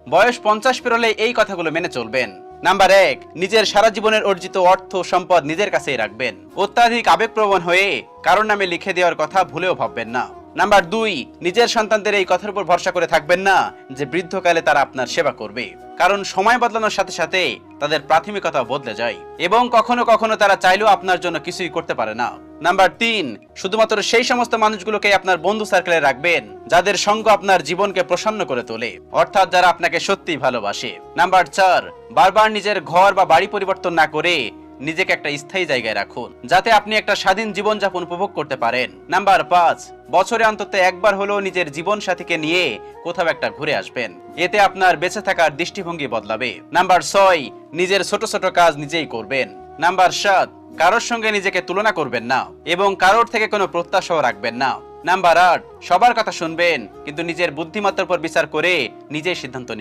বয়স 50 পেরোলে এই কথাগুলো মেনে চলবেন। নাম্বার 1, নিজের সারা জীবনের অর্জিত অর্থ সম্পদ নিজের কাছেই রাখবেন। অত্যাধিক আবেগপ্রবণ হয়ে কারোর নামে লিখে দেওয়ার কথা ভুলেও ভাববেন না। নাম্বার 2, নিজের সন্তানদের এই কথার উপর ভরসা করে থাকবেন না যে বৃদ্ধকালে তারা আপনার সেবা করবে, কারণ সময় বদলানোর সাথে সাথে তাদের প্রাথমিকতা বদলে যায় এবং কখনো কখনো তারা চাইলেও আপনার জন্য কিছুই করতে পারে না। নাম্বার 3, শুধুমাত্র সেই সমস্ত মানুষগুলোকে আপনার বন্ধু সার্কেলে রাখবেন যাদের সঙ্গ আপনার জীবনকে প্রসন্ন করে তোলে, অর্থাৎ যারা আপনাকে সত্যিই ভালোবাসে। নাম্বার 4, বারবার নিজের ঘর বা বাড়ি পরিবর্তন না করে নিজেকে একটা স্থায়ী জায়গায় রাখুন যাতে আপনি একটা স্বাধীন জীবনযাপন উপভোগ করতে পারেন। নাম্বার 5, বছরে অন্তত একবার হলেও নিজের জীবন সাথীকে নিয়ে কোথাও একটা ঘুরে আসবেন, এতে আপনার বেঁচে থাকার দৃষ্টিভঙ্গি বদলাবে। নাম্বার 6, নিজের ছোট ছোট কাজ নিজেই করবেন। নাম্বার 7, কারোর সঙ্গে নিজেকে তুলনা করবেন না এবং কারোর থেকে কোনো প্রত্যাশাও রাখবেন না। নাম্বার 8, সবার কথা শুনবেন কিন্তু নিজের বুদ্ধিমত্তার উপর বিচার করে নিজেই সিদ্ধান্ত